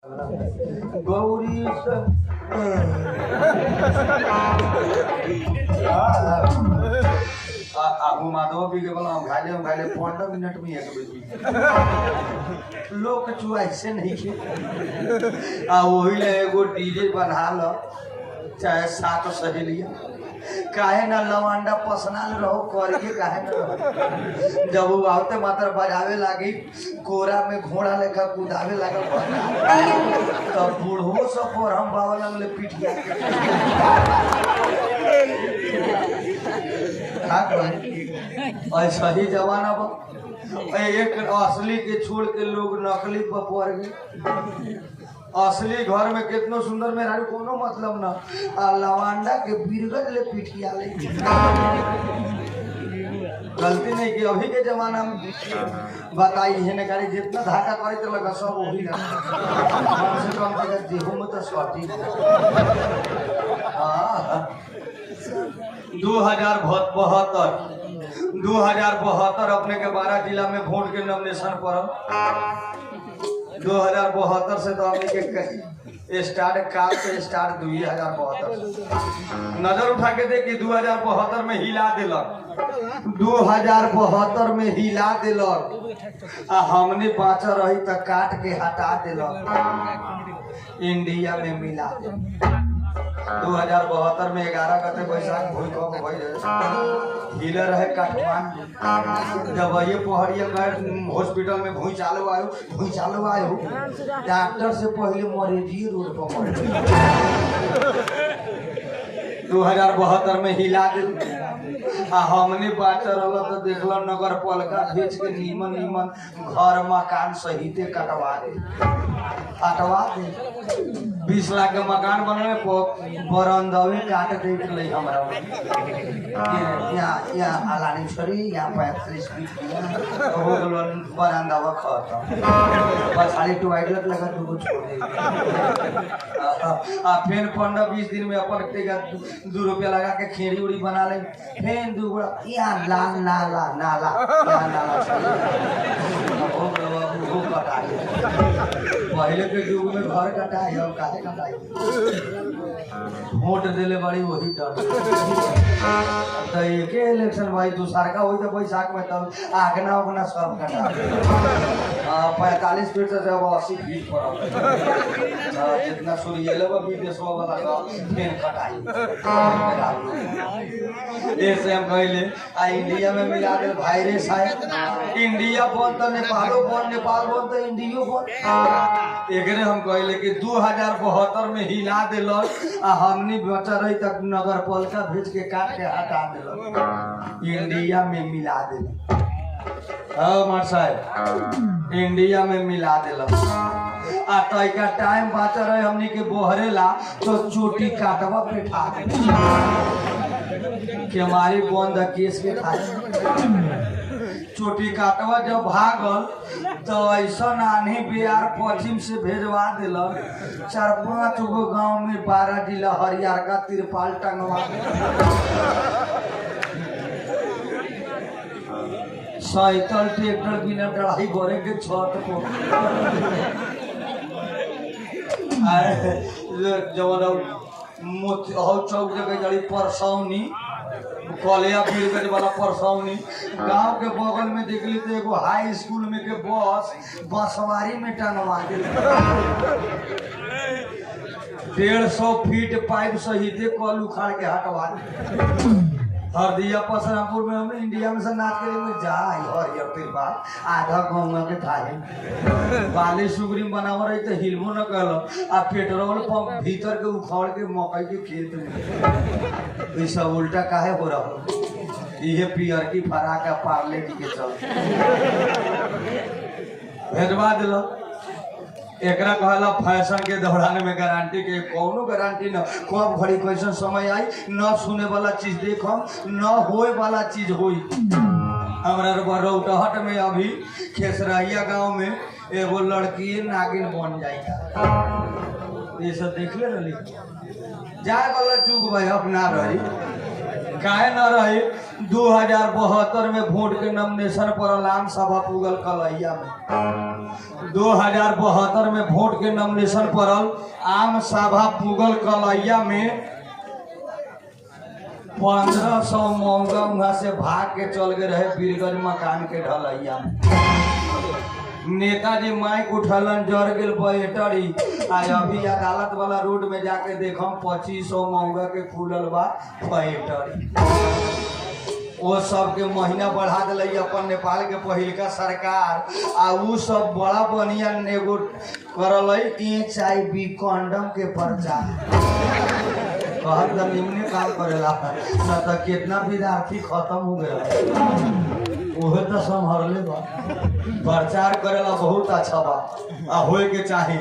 गौरी आगू माधव भी के बोला घाले 15 मिनट में एक बजे लोग कछु ऐसे नहीं के वही ले एगो डीजे बना लो चाहे 7 सहेलिया काहे ना लवांडा पसनाल रहो करिए काहे ना जब वो आवते मात्र बजावे लागी कोरा में घोड़ा लेकर कूदावे लगा तब बूढ़ो सब पर हम बाबा लगले पिटिया ऐसा ही जमाना बा एक असली के छोड़ के लोग नकली पर पड़ गए। असली घर में कितनो सुंदर मेरा कोनो मतलब ना लवांडा के बिरगज ले पिटिया ले गलती नहीं की अभी के जमाना में बताई है ना गाड़ी जितना धाका करे तो लगा सब वही ना कम से कम जगह देहो में तो स्वाति 2072 अपने के 12 जिला में वोट के नॉमिनेशन पर 2072 से तो हमने के स्टार्ट काल से स्टार्ट 2072 नजर उठा के देखिए 2072 में हिला दिलक 2072 में हिला दिलक आ हमने बाँचा रही तो काट के हटा दिलक इंडिया में मिला 2072 में 11 गते बैसाख भूकंप भइल हिले रहे काठमांडू जब ये पहड़िया गए हॉस्पिटल में भूचालो आयो डॉक्टर से पहले मरीजी रोड पर मर 2072 में हिला दिल हमने बाचा रहा तो देखल नगर पालिका भेज के नीमन घर मकान सहित कटवा दे 20 लाख के मकान बनने बरंदवी काट दे हमरा यहाँ अलानी छोड़ी यहाँ 35 फीट हो गलो बरंदवा खत्म बस खाली टॉयलेट लगा दूगो छोड़ दे फिर 15-20 दिन में अपन 2 रुपया लगा के खेड़ी उड़ी बना ले फिर दूगो यहाँ नाला पहले के युग में घर कटाई अब काहे कटाई वोट दिले बड़ी वही डर तो एक इलेक्शन भाई दूसरा का होई तो बैसाख में तब आगना सब कटा 45 फीट से जब 80 फीट पर जितना सूर्य विदेश बता फिर कटाई ऐसे हम कहले इंडिया में मिला दे वायरस है इंडिया बंद तो नेपालो बंद नेपाल बंद तो इंडियो बंद एकरे हम कहले कि 2072 में हिला दिलक आ हमनी बचा रही तक नगर पालिका भेज के काट के हटा दिलक इंडिया में मिला दिलक मार साहब इंडिया में मिला दिलक आ तैका टाइम बचा रहे हमनी के बोहरेला तो चोटी काटवा पे ठा कि हमारी बंद केस के खाए चोटी काटवा जब भागल तो ऐसा आन्ही बिहार पश्चिम से भेजवा दिलक 4-5 गो गाँव में 12 जिला हरियार का तिरपाल टंगवा साइकिल ट्रैक्टर बिना चढ़ाई भरे के छत को जब चौक जगह जड़ी परसौनी कलिया बीरगंज वाला परसौनी गांव के बगल में देखली तो एगो हाई स्कूल में के बसवारी में टंगवा दिल 150 फीट पाइप सहित कल उखाड़ के हटवा हरदिया परशुरामपुर में हमने इंडिया में से नाच के में जाए हरियर तिरपाल आधा गौवा के ठाए बाली सुगरी बनावा रही तो हिलबो न कहल आ पेट्रोल पंप भीतर के उखाड़ के मकई के खेत में ये सब उल्टा काहे हो रहा ये पियर की फरा का पार्ले जी के चल भेजवा दिल एकरा कहला फैशन के दौरान में गारंटी के कोनो गारंटी न कब घड़ी कैसन समय आई न सुने वाला चीज देखम न होए वाला चीज होई हमरा रौटहट में अभी खेसरहिया गांव में एगो लड़की नागिन बन जाएगा ये सब देख ले रही जाए वाला चूक भाई अपना रही काहे न रही 2072 में वोट के नॉमिनेशन पर आम सभा पुगल कलैया में 2072 में वोट के नॉमिनेशन पर आम सभा पुगल कलैया में 1500 महंगा वहां से भाग के चल गए रहे बीरगंज मकान के ढलैया में। नेताजी माइक उठलन जर गेल बैटरी अभी अदालत वाला रोड में जाके देखम 2500 महंगा के खुलल बा बैटरी। वो सब के महीना बढ़ा दिल अपन नेपाल के पहिलका सरकार आ उ सब बड़ा बढ़िया नेगो करल HIV कंडम के प्रचार कहत निम्ने काम करेला न तो कितना विद्यार्थी खत्म हो गया ओहे तो संभरले बा प्रचार करेला बहुत अच्छा बा आ होए के चाही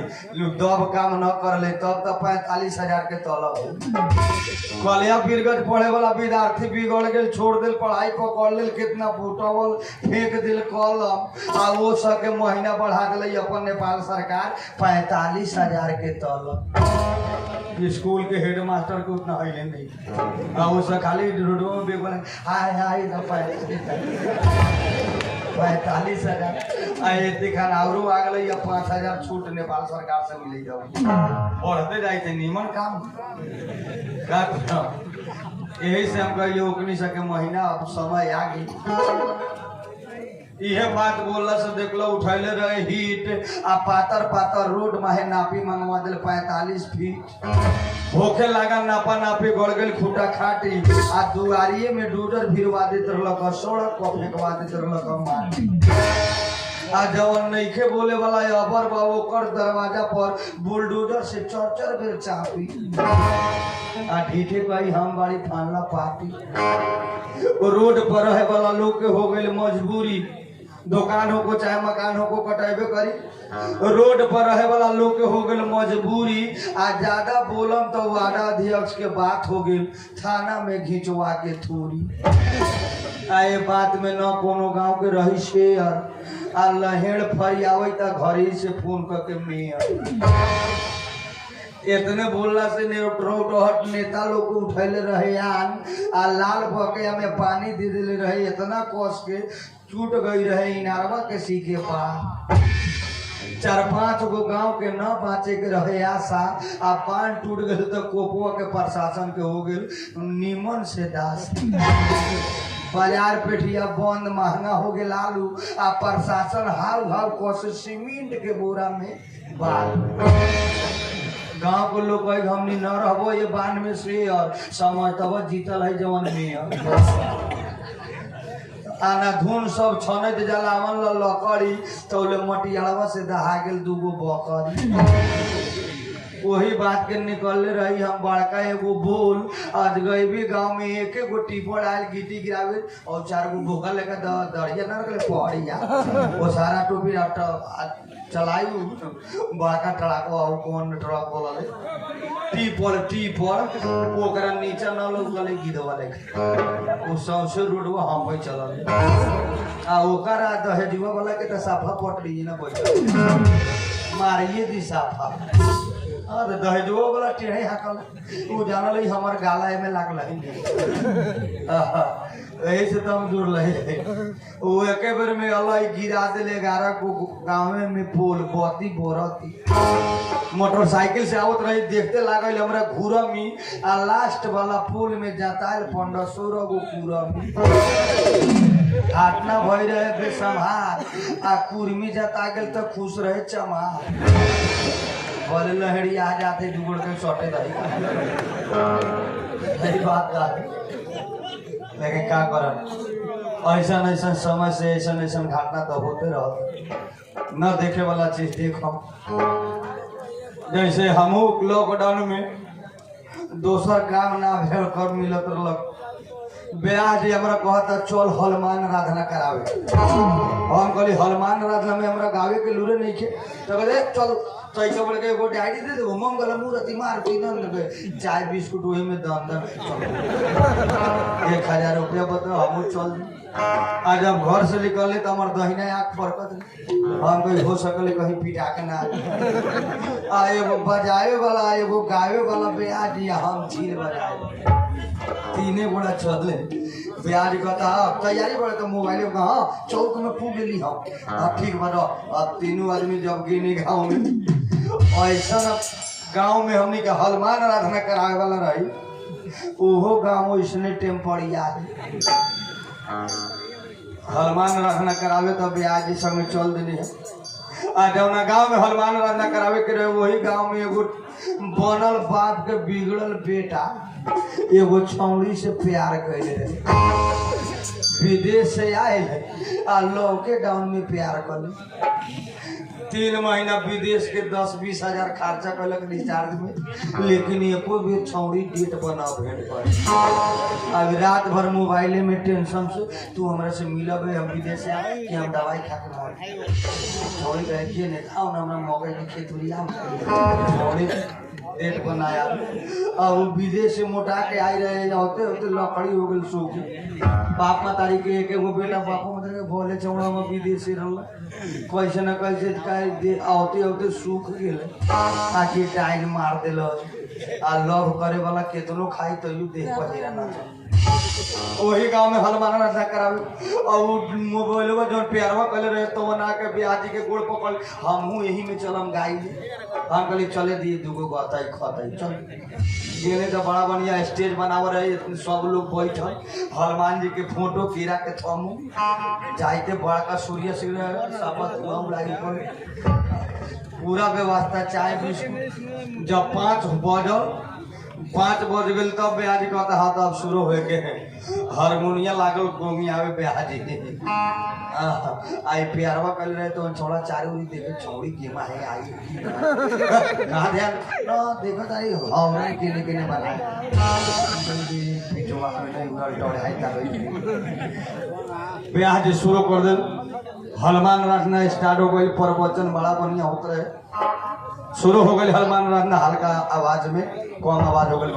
दब काम न करले तब तो 45,000 के तलब हो। कलिया बीरगंज पढ़े वाला विद्यार्थी बिगड़ गेल छोड़ दिल पढ़ाई पकड़ लेल कितना फुटबॉल फेंक दिल कलम आ वो सब के महीना बढ़ा दिल अपन नेपाल सरकार 45,000 के तलब। स्कूल के हेड मास्टर को उतना है नहीं आ वो सब खाली रोडों में बेगल हाय हाय 45,000 दिखा और आ गई 5,000 छूट नेपाल सरकार से मिले जाओ बढ़ते जाते नीमन काम का यही से हम कहिए ओकनी सके महीना अब समय आ गई। यह बात बोलला से देखलो उठैले रहे हिट आ पातर रोड माहे नापी मंगवा दिल 45 फीट होखे लगा नापा नापी गड़ गेल खूटा खाटी आ दुआरिये में डूडर भिरवा देत रहलक सड़क पर फेंकवा देत रहलक माटी आ जवन नइखे बोले वाला अबर बा ओकर दरवाजा पर बुलडोजर से चर बेर चापी आ ढीठे कही हम बाड़ी फानला पार्टी। रोड पर रहे वाला लोग के हो गई मजबूरी दुकान हो को चाहे मकान हो को कटेबे करी रोड पर रहे वाला लोग के हो गई मजबूरी आ ज्यादा बोलम तो वार्ड अध्यक्ष के बात हो गई थाना में घिंचवा के थोड़ी आए बात में न कोनो गांव के रही शेयर आ लहेड़ फरियावे त घरे से फोन करके मेयर इतने बोलला से नेटरोट नेता लोग को उठैले रहे आन आ लाल बके में पानी दे दिले रहे इतना कस के टूट गई रहे इनारवा के सीखे पा 4-5 गो गांव के न बाँचे के रहे आशा आ पान टूट गए तो कोपुआ के प्रशासन के हो गए निमन से दास बाजार पेठिया बंद महंगा हो गए आलू आ प्रशासन हाल कसे सीमेंट के बोरा में बाल गांव को लोग कहे हमनी न रहबो ये बांध में से और समझ तब जीतल है जवन में आना धुन सब छनत जलावन लकड़ी तो मटियावा से दहा गेल 2 गो बकरी वही बात के निकलले रही हम बड़का एगो बोल आज गई भी गाँव में एक गो टिपर आयल गिट्टी गिरावे और 4 गो भूखा लेकर दरिया न रखले पहड़िया वो सारा टोपी चलाई बड़का ट्रक और कौन ट्रक बोला टीपर ओकरा नीचे न लोगले गिरवा लेके वो सबसे रोडवा हम पे चलल आ ओकरा दहेजुआ वाला के त साफा पटरी न बैठ मारिए दी साफा अरे दहेजुआ वाला टेढ़े हाकल तू जानल हमर गाला में लागल यही से तो हम जुड़ रहे वो एक बेर में अलग गिरा दिले 11 को गाँव में पोल बती बोरती मोटरसाइकिल से आवत रही देखते लागल हमरा घूरमी आ लास्ट वाला पुल में जाताल 15-16 गो पूरमी घटना भई रहे बेसंभार आ कुर्मी जाता गेल तो खुश रहे चमार बोले लहड़ी आ जाते जुगड़ के सटे रही बात का लेकिन क्या करब ऐसा समय से ऐसा घटना तो होते रह न देखे वाला चीज देखम जैसे हम लॉकडाउन में दोसर काम ना भेल कर मिलत रहलक ब्याह जी हमरा कहता चल हनुमान आराधना करावे हम कहली हनुमान आराधना में हमरा गावे के लूरे नहीं खे तो कहले चल तैसे बोल के एगो डायरी दे दे मंगल मूर्ति मार तीन चाय बिस्कुट वही में दान 1000 रुपया बता हम चल आ जब घर से निकले तो हमारे दहिना आँख फरकत हम कहीं हो सकले कहीं पिटा के ना आ एगो बजावे वाला एगो गावे वाला ब्याह जी हम झील बजाए तीने गोड़ा चले ब्याज कहता तैयारी बड़े तो मोबाइल में हाँ चौक में फूक ली हम ठीक बनो। अब तीनों आदमी जब गिनी गाँव में ऐसा गाँव में हमने का हनुमान आराधना करावे वाला रही ओहो गाँव इसने टेम्परिया हनुमान आराधना करावे तो ब्याज संग चल देनी है। आ जौना गाँव में हनुमान आराधना करावे के रहे वही गाँव में एगो बनल बाप के बिगड़ल बेटा एगो छौड़ी से प्यार कैले विदेश से आये आ लौके डाउन में प्यार कर 3 महीना विदेश के 10-20 हजार खर्चा कलक रिचार्ज में लेकिन एको भी छौड़ी डेट बना भेंट पर। अब रात भर मोबाइले में टेंशन से तू हमरा से मिलब हम विदेश से आए कि हम दवाई खा के मर छौड़ी कहे कि नहीं आओ ना हमरा मकई के खेत उड़िया छौड़ी डेट बनाया अब वो विदेश से मोटा के आई रहे होते होते लकड़ी हो गई सूख बाप मातारी के एक एगो बेटा बापो मतलब के बोले चौड़ा में विदेश से रहल कैसे न कैसे आते आते सूख गए आखिर टाइम मार दिल आ लव करे वाला केतनो खाई तो यू देख पहिरा ना वही गांव में हनुमान आराधना करावे और मोबाइल में जो प्यारवा कले रहे तो बना के ब्याजी के गोड़ पकड़ हमहू यही में चलम गाई हम कहली चले दिए दूगो गताई खताई चल गेले तो बड़ा बढ़िया स्टेज बनाव रहे सब लोग बैठल हनुमान जी के फोटो कीड़ा के थमू जाइते बड़का सूर्य से शपथ लागी पड़े पूरा व्यवस्था चाय बिस्कुट जब 5 बज गए तब ब्याजी कहता हाथ अब शुरू हो के हारमोनिया लागल गोमी आवे ब्याजी आई प्यारवा कर रहे तो छोड़ा चारू देखे छौड़ी के माहे आई ना ध्यान ना देखो तारी हमरा के ने बना पिटवा में उड़ल टोड़े आई ता ब्याजी शुरू कर दे हनुमान आराधना स्टार्ट हो गई प्रवचन बड़ा बढ़िया होता है शुरू हो गई हनुमान आराधना हल्का आवाज में कम आवाज हो गई।